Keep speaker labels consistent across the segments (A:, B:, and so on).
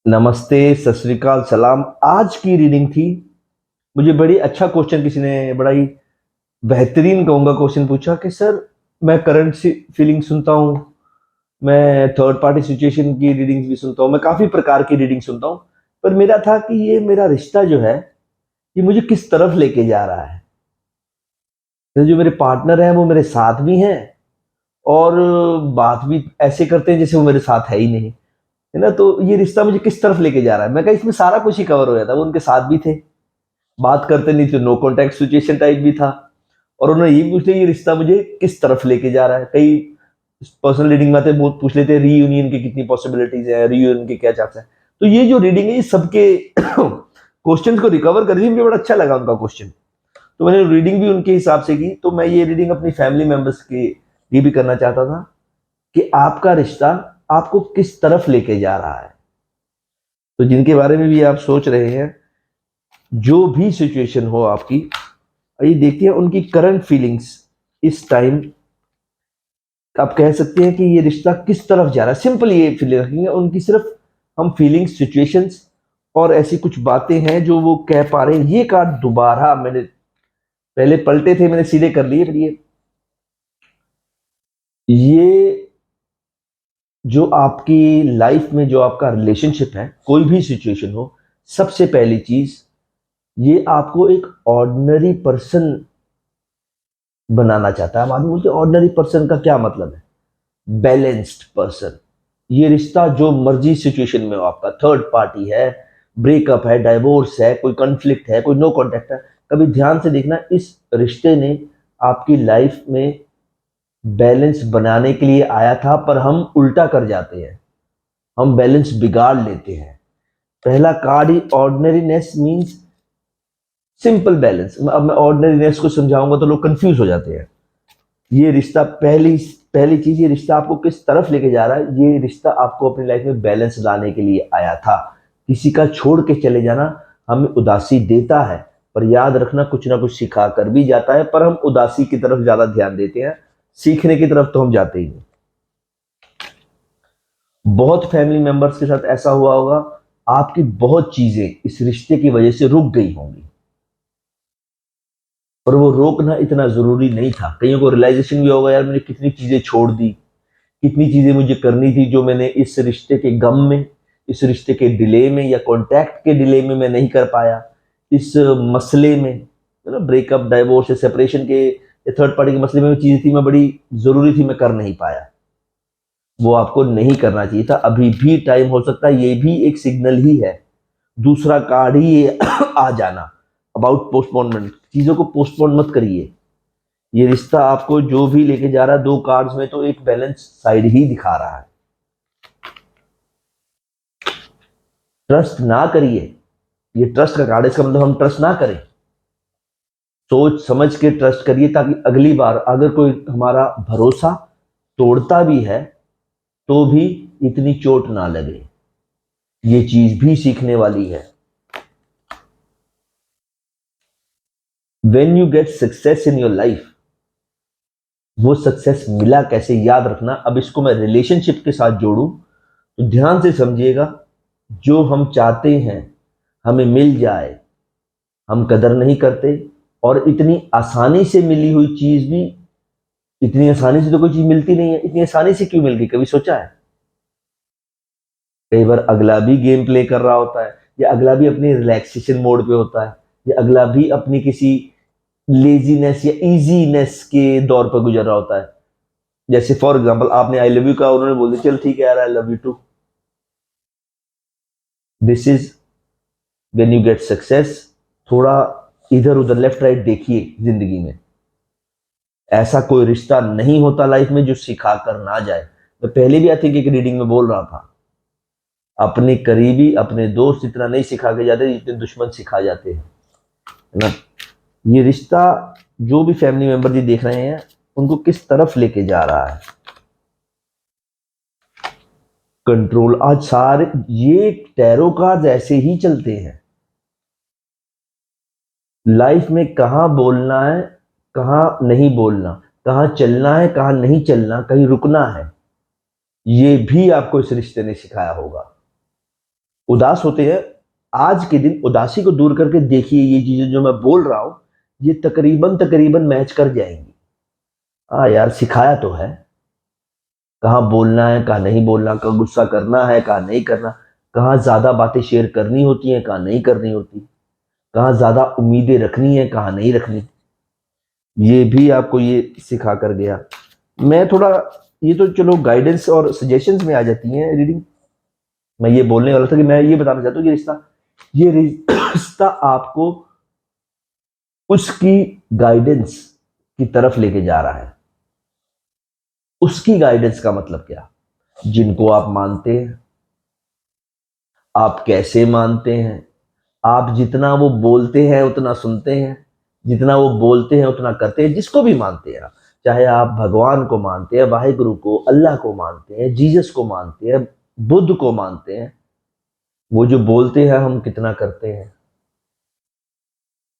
A: नमस्ते, सत श्री अकाल, सलाम। आज की रीडिंग थी, मुझे बड़ी अच्छा क्वेश्चन किसी ने बड़ा ही बेहतरीन कहूँगा क्वेश्चन पूछा कि सर मैं करंट फीलिंग सुनता हूँ, मैं थर्ड पार्टी सिचुएशन की रीडिंग्स भी सुनता हूँ, मैं काफ़ी प्रकार की रीडिंग सुनता हूँ। पर मेरा था कि ये मेरा रिश्ता जो है, ये मुझे किस तरफ लेके जा रहा है। तो जो मेरे पार्टनर हैं वो मेरे साथ भी हैं और बात भी ऐसे करते हैं जैसे वो मेरे साथ है ही नहीं, है ना। तो ये रिश्ता मुझे किस तरफ लेके जा रहा है, मैं कहा इसमें सारा कुछ ही कवर हो जाता। वो उनके साथ भी थे, बात करते नहीं थे, नो कॉन्टैक्ट सिचुएशन टाइप भी था। और उन्होंने ये पूछ लिया ये रिश्ता मुझे किस तरफ लेके जा रहा है। कई पर्सनल रीडिंग में आते हैं, बहुत पूछ लेते हैं रीयूनियन की कितनी पॉसिबिलिटीज है, रीयूनियन के क्या चांस है। तो ये जो रीडिंग है ये सबके क्वेश्चंस को रिकवर कर दी। मुझे बड़ा अच्छा लगा उनका क्वेश्चन, तो मैंने रीडिंग भी उनके हिसाब से की। तो मैं ये रीडिंग अपनी फैमिली मेंबर्स के लिए भी करना चाहता था कि आपका रिश्ता आपको किस तरफ लेके जा रहा है। तो जिनके बारे में भी आप सोच रहे हैं, जो भी सिचुएशन हो आपकी, ये देखिए उनकी करंट फीलिंग्स इस टाइम। आप कह सकते हैं कि ये रिश्ता किस तरफ जा रहा है। सिंपल ये फीलिंग रखेंगे उनकी, सिर्फ हम फीलिंग्स, सिचुएशंस और ऐसी कुछ बातें हैं जो वो कह पा रहे हैं। ये कार्ड दोबारा मैंने पहले पलटे थे, मैंने सीधे कर लिए, पर ये जो आपकी लाइफ में जो आपका रिलेशनशिप है, कोई भी सिचुएशन हो, सबसे पहली चीज ये आपको एक ऑर्डिनरी पर्सन बनाना चाहता है। हम आदमी बोलते हैं ऑर्डिनरी पर्सन का क्या मतलब है, बैलेंस्ड पर्सन। ये रिश्ता जो मर्जी सिचुएशन में हो, आपका थर्ड पार्टी है, ब्रेकअप है, डाइवोर्स है, कोई कॉन्फ्लिक्ट है, कोई नो कॉन्टेक्ट है, कभी ध्यान से देखना, इस रिश्ते ने आपकी लाइफ में बैलेंस बनाने के लिए आया था। पर हम उल्टा कर जाते हैं, हम बैलेंस बिगाड़ लेते हैं। पहला कार्ड ही ऑर्डिनरीनेस मीन्स सिंपल बैलेंस। अब मैं ऑर्डिनरीनेस को समझाऊंगा तो लोग कंफ्यूज हो जाते हैं। ये रिश्ता पहली पहली चीज, ये रिश्ता आपको किस तरफ लेके जा रहा है। ये रिश्ता आपको अपनी लाइफ में बैलेंस लाने के लिए आया था। किसी का छोड़ के चले जाना हमें उदासी देता है, पर याद रखना कुछ ना कुछ सिखा कर भी जाता है। पर हम उदासी की तरफ ज्यादा ध्यान देते हैं, सीखने की तरफ तो हम जाते ही नहीं। बहुत फैमिली मेंबर्स के साथ ऐसा हुआ होगा, आपकी बहुत चीजें इस रिश्ते की वजह से रुक गई होंगी, पर वो रोकना इतना जरूरी नहीं था। कईयों को रियलाइजेशन भी होगा, यार मैंने कितनी चीजें छोड़ दी, कितनी चीजें मुझे करनी थी जो मैंने इस रिश्ते के गम में, इस रिश्ते के डिले में या कॉन्टैक्ट के डिले में मैं नहीं कर पाया। इस मसले में, ब्रेकअप, डाइवोर्स या सेपरेशन के या थर्ड पार्टी के मसले में चीजें थी, मैं बड़ी जरूरी थी, मैं कर नहीं पाया। वो आपको नहीं करना चाहिए था। अभी भी टाइम हो सकता है, ये भी एक सिग्नल ही है। दूसरा कार्ड ही ये आ जाना, अबाउट पोस्टपोनमेंट। चीजों को पोस्टपोन मत करिए। ये रिश्ता आपको जो भी लेके जा रहा है, दो कार्ड्स में तो एक बैलेंस साइड ही दिखा रहा है। ट्रस्ट ना करिए, ये ट्रस्ट का कार्ड है, इसका मतलब हम ट्रस्ट ना करें। सोच समझ के ट्रस्ट करिए, ताकि अगली बार अगर कोई हमारा भरोसा तोड़ता भी है तो भी इतनी चोट ना लगे। ये चीज भी सीखने वाली है। When you get success in your life, वो सक्सेस मिला कैसे, याद रखना। अब इसको मैं रिलेशनशिप के साथ जोड़ूं तो ध्यान से समझिएगा। जो हम चाहते हैं हमें मिल जाए, हम कदर नहीं करते। और इतनी आसानी से मिली हुई चीज भी, इतनी आसानी से तो कोई चीज मिलती नहीं है। इतनी आसानी से क्यों मिल गई, कभी सोचा है? कई बार अगला भी गेम प्ले कर रहा होता है, या अगला भी अपनी रिलैक्सेशन मोड पे होता है, या अगला भी अपनी किसी लेजीनेस या इजीनेस के दौर पर गुजर रहा होता है। जैसे फॉर एग्जांपल आपने आई लव यू कहा, उन्होंने बोल दिया चल ठीक है यार, I love you too. This is when you get success. थोड़ा इधर उधर, लेफ्ट राइट देखिए जिंदगी में। ऐसा कोई रिश्ता नहीं होता लाइफ में जो सिखा कर ना जाए। मैं पहले भी आई थिंक एक रीडिंग में बोल रहा था, अपने करीबी, अपने दोस्त इतना नहीं सिखा के जाते जितने दुश्मन सिखा जाते हैं, है ना। ये रिश्ता जो भी फैमिली मेंबर जी देख रहे हैं, उनको किस तरफ लेके जा रहा है। कंट्रोल। आज सारे ये टैरो कार्ड ऐसे ही चलते हैं। लाइफ में कहाँ बोलना है, कहाँ नहीं बोलना, कहाँ चलना है, कहाँ नहीं चलना, कहीं रुकना है, ये भी आपको इस रिश्ते ने सिखाया होगा। उदास होते हैं, आज के दिन उदासी को दूर करके देखिए, ये चीजें जो मैं बोल रहा हूं ये तकरीबन तकरीबन मैच कर जाएंगी। हाँ यार, सिखाया तो है कहाँ बोलना है कहाँ नहीं बोलना, कहाँ गुस्सा करना है कहाँ नहीं करना, कहाँ ज्यादा बातें शेयर करनी होती हैं कहाँ नहीं करनी होती, कहाँ ज्यादा उम्मीदें रखनी है कहाँ नहीं रखनी। ये भी आपको ये सिखा कर गया। मैं थोड़ा, ये तो चलो गाइडेंस और सजेशंस में आ जाती हैं रीडिंग। मैं ये बोलने वाला था कि मैं ये बताना चाहता हूँ ये रिश्ता आपको उसकी गाइडेंस की तरफ लेके जा रहा है। उसकी गाइडेंस का मतलब क्या? जिनको आप मानते हैं, आप कैसे मानते हैं, आप जितना वो बोलते हैं उतना सुनते हैं, जितना वो बोलते हैं उतना करते हैं, जिसको भी मानते हैं आप, चाहे आप भगवान को मानते हैं, वाहिगुरु को, अल्लाह को मानते हैं, जीसस को मानते हैं, बुद्ध को मानते हैं, वो जो बोलते हैं हम कितना करते हैं?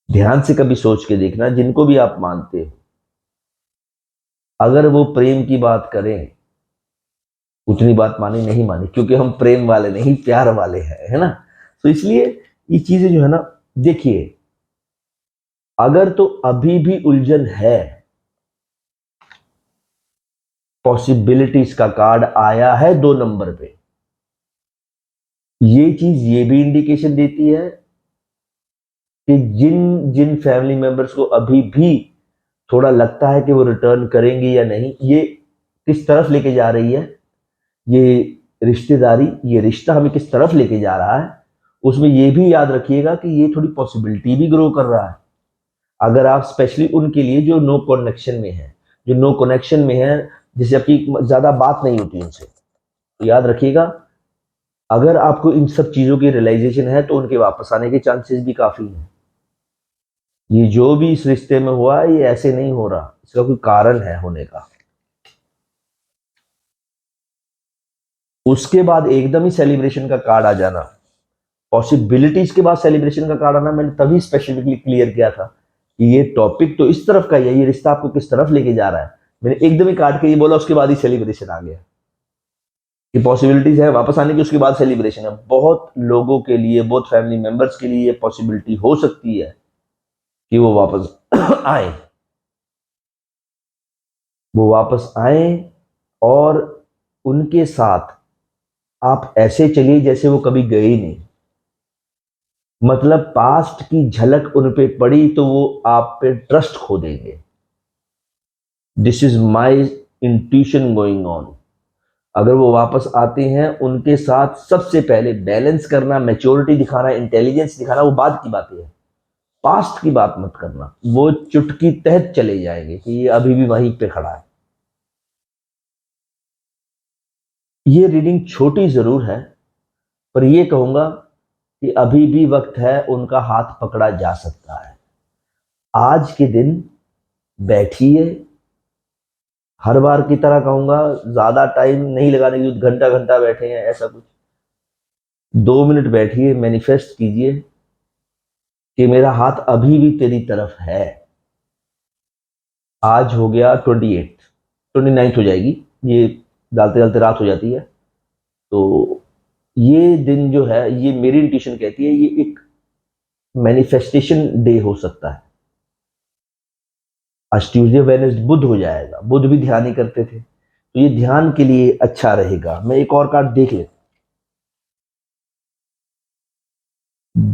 A: ध्यान से कभी सोच के देखना, जिनको भी आप मानते हो, अगर वो प्रेम की बात करें, उतनी बात मानी नहीं मानी, क्योंकि हम प्रेम वाले नहीं प्यार वाले हैं, है ना। तो इसलिए ये चीजें जो है ना, देखिए, अगर तो अभी भी उलझन है, पॉसिबिलिटीज का कार्ड आया है 2 नंबर पे, ये चीज ये भी इंडिकेशन देती है कि जिन जिन फैमिली मेंबर्स को अभी भी थोड़ा लगता है कि वो रिटर्न करेंगे या नहीं, ये किस तरफ लेके जा रही है, ये रिश्तेदारी, ये रिश्ता हमें किस तरफ लेके जा रहा है, उसमें ये भी याद रखिएगा कि ये थोड़ी पॉसिबिलिटी भी ग्रो कर रहा है। अगर आप स्पेशली उनके लिए जो नो कनेक्शन में है, जो नो कनेक्शन में है, जिससे आपकी ज्यादा बात नहीं होती उनसे, तो याद रखिएगा, अगर आपको इन सब चीजों की रियलाइजेशन है तो उनके वापस आने के चांसेस भी काफी हैं। ये जो भी इस रिश्ते में हुआ है ये ऐसे नहीं हो रहा, इसका कोई कारण है होने का। उसके बाद एकदम ही सेलिब्रेशन का कार्ड आ जाना, पॉसिबिलिटीज के बाद सेलिब्रेशन का कार्ड आना, मैंने तभी स्पेसिफिकली क्लियर किया था कि ये टॉपिक तो इस तरफ का ही है, ये रिश्ता आपको किस तरफ लेके जा रहा है। मैंने एकदम ही काट के ये बोला, उसके बाद ही सेलिब्रेशन आ गया कि पॉसिबिलिटीज है वापस आने की, उसके बाद सेलिब्रेशन है। बहुत लोगों के लिए, बहुत फैमिली मेंबर्स के लिए ये पॉसिबिलिटी हो सकती है कि वो वापस आए, वो वापस आए, और उनके साथ आप ऐसे चलिए जैसे वो कभी गए ही नहीं। मतलब पास्ट की झलक उन पे पड़ी तो वो आप पे ट्रस्ट खो देंगे। This is my intuition going on. अगर वो वापस आते हैं, उनके साथ सबसे पहले बैलेंस करना, मैच्योरिटी दिखाना, इंटेलिजेंस दिखाना, वो बाद की बातें है, पास्ट की बात मत करना। वो चुटकी तहत चले जाएंगे कि ये अभी भी वहीं पे खड़ा है। ये रीडिंग छोटी जरूर है, पर ये कहूंगा कि अभी भी वक्त है, उनका हाथ पकड़ा जा सकता है। आज के दिन बैठिए, हर बार की तरह कहूंगा, ज्यादा टाइम नहीं लगाने की, घंटा घंटा बैठे हैं ऐसा कुछ, 2 मिनट बैठिए, मैनिफेस्ट कीजिए कि मेरा हाथ अभी भी तेरी तरफ है। आज हो गया 28, 29 हो जाएगी, ये डालते डालते रात हो जाती है। तो ये दिन जो है, ये मेरी इंट्यूशन कहती है, ये एक मैनिफेस्टेशन डे हो सकता है। आज ट्यूजडे, वेडनेसडे, बुध हो जाएगा, बुध भी ध्यान ही करते थे, तो ये ध्यान के लिए अच्छा रहेगा। मैं एक और कार्ड देख लेता।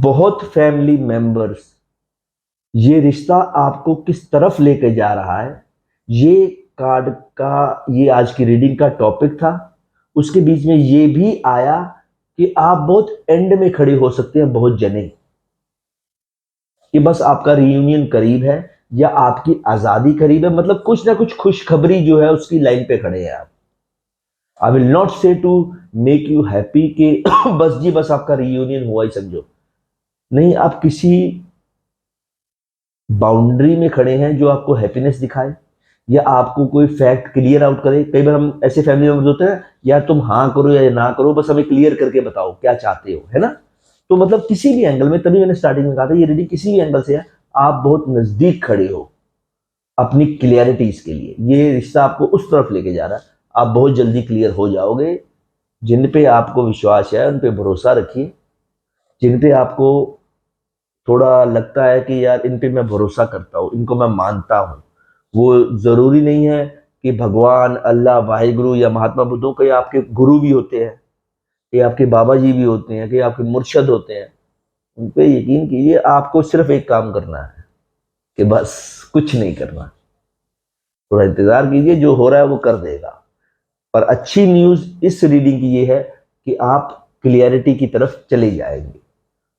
A: बहुत फैमिली मेंबर्स, ये रिश्ता आपको किस तरफ लेकर जा रहा है, ये कार्ड का, ये आज की रीडिंग का टॉपिक था। उसके बीच में ये भी आया कि आप बहुत एंड में खड़े हो सकते हैं, बहुत जने, कि बस आपका रियूनियन करीब है या आपकी आजादी करीब है, मतलब कुछ ना कुछ खुशखबरी जो है उसकी लाइन पे खड़े हैं आप। आई विल नॉट से टू मेक यू हैप्पी कि बस जी बस आपका रियूनियन हुआ ही समझो, नहीं, आप किसी बाउंड्री में खड़े हैं जो आपको हैप्पीनेस दिखाए, या आपको कोई फैक्ट क्लियर आउट करे। कई बार हम ऐसे फैमिली मेंबर्स होते हैं, यार तुम हाँ करो या ना करो, बस हमें क्लियर करके बताओ क्या चाहते हो, है ना। तो मतलब किसी भी एंगल में, तभी मैंने स्टार्टिंग में कहा था ये रीडिंग किसी भी एंगल से है, आप बहुत नजदीक खड़े हो अपनी क्लियरिटीज के लिए, ये रिश्ता आपको उस तरफ लेके जा रहा है, आप बहुत जल्दी क्लियर हो जाओगे। जिन पे आपको विश्वास है उन पे भरोसा रखिए, जिन पे आपको थोड़ा लगता है कि यार इन पे मैं भरोसा करता हूँ, इनको मैं मानता हूँ। वो ज़रूरी नहीं है कि भगवान, अल्लाह, वाहिगुरु या महात्मा बुद्धों के आपके गुरु भी होते हैं, कि आपके बाबा जी भी होते हैं, कि आपके मुर्शद होते हैं। उन पे यकीन कीजिए, आपको सिर्फ एक काम करना है कि बस कुछ नहीं करना, थोड़ा इंतज़ार कीजिए, जो हो रहा है वो कर देगा। पर अच्छी न्यूज़ इस रीडिंग की ये है कि आप क्लियरिटी की तरफ चले जाएंगे।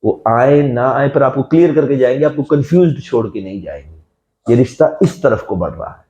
A: वो आए ना आए पर आपको क्लियर करके जाएंगे, आपको कंफ्यूज्ड छोड़ के नहीं जाएंगे। ये रिश्ता इस तरफ को बढ़ रहा है।